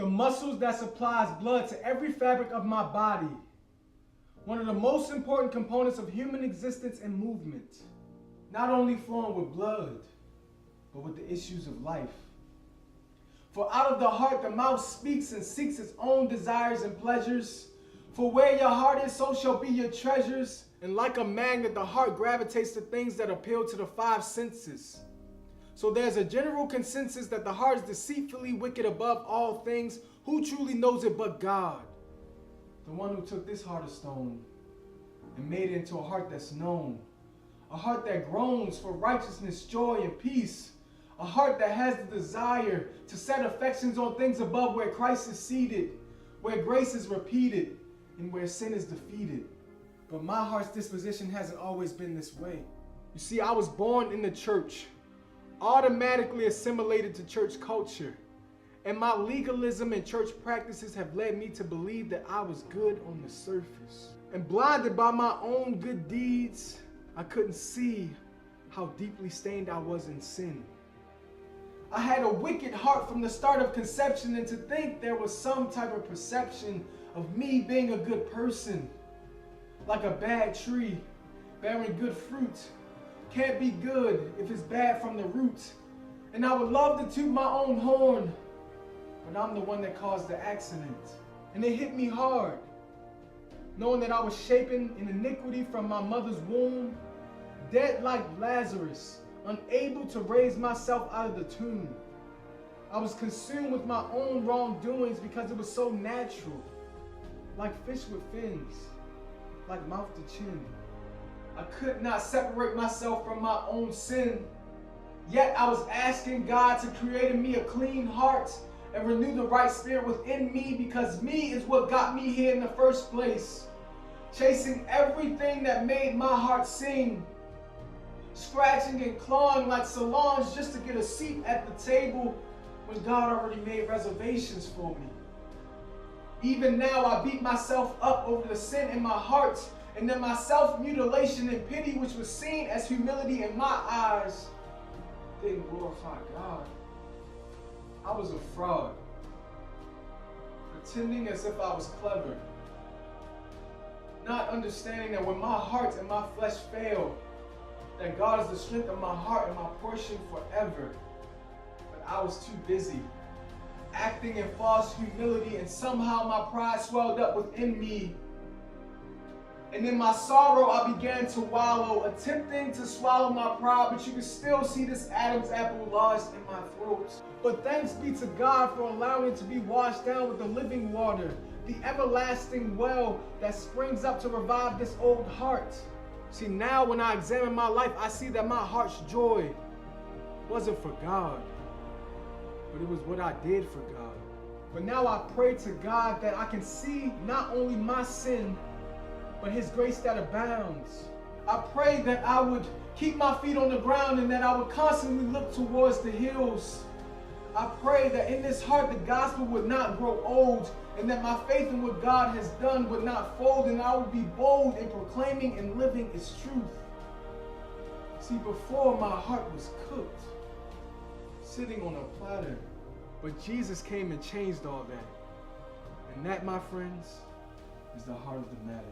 the muscles that supplies blood to every fabric of my body. One of the most important components of human existence and movement. Not only flowing with blood, but with the issues of life. For out of the heart the mouth speaks and seeks its own desires and pleasures. For where your heart is, so shall be your treasures. And like a magnet, the heart gravitates to things that appeal to the five senses. So there's a general consensus that the heart is deceitfully wicked above all things. Who truly knows it but God? The one who took this heart of stone and made it into a heart that's known. A heart that groans for righteousness, joy, and peace. A heart that has the desire to set affections on things above, where Christ is seated, where grace is repeated, and where sin is defeated. But my heart's disposition hasn't always been this way. You see, I was born in the church, automatically assimilated to church culture. And my legalism and church practices have led me to believe that I was good on the surface. And blinded by my own good deeds, I couldn't see how deeply stained I was in sin. I had a wicked heart from the start of conception, and to think there was some type of perception of me being a good person. Like a bad tree, bearing good fruit. Can't be good if it's bad from the root. And I would love to toot my own horn, but I'm the one that caused the accident. And it hit me hard, knowing that I was shapen in iniquity from my mother's womb, dead like Lazarus, unable to raise myself out of the tomb. I was consumed with my own wrongdoings because it was so natural, like fish with fins, like mouth to chin. I could not separate myself from my own sin, yet I was asking God to create in me a clean heart and renew the right spirit within me, because me is what got me here in the first place. Chasing everything that made my heart sing. Scratching and clawing like Solange just to get a seat at the table when God already made reservations for me. Even now I beat myself up over the sin in my heart, and then my self-mutilation and pity, which was seen as humility in my eyes, didn't glorify God. I was a fraud, pretending as if I was clever, not understanding that when my heart and my flesh fail, that God is the strength of my heart and my portion forever. But I was too busy acting in false humility, and somehow my pride swelled up within me. And in my sorrow, I began to wallow, attempting to swallow my pride, but you can still see this Adam's apple lodged in my throat. But thanks be to God for allowing it to be washed down with the living water, the everlasting well that springs up to revive this old heart. See, now when I examine my life, I see that my heart's joy wasn't for God, but it was what I did for God. But now I pray to God that I can see not only my sin, but His grace that abounds. I pray that I would keep my feet on the ground and that I would constantly look towards the hills. I pray that in this heart the gospel would not grow old, and that my faith in what God has done would not fold, and I would be bold in proclaiming and living its truth. See, before my heart was cooked, sitting on a platter, but Jesus came and changed all that. And that, my friends, is the heart of the matter.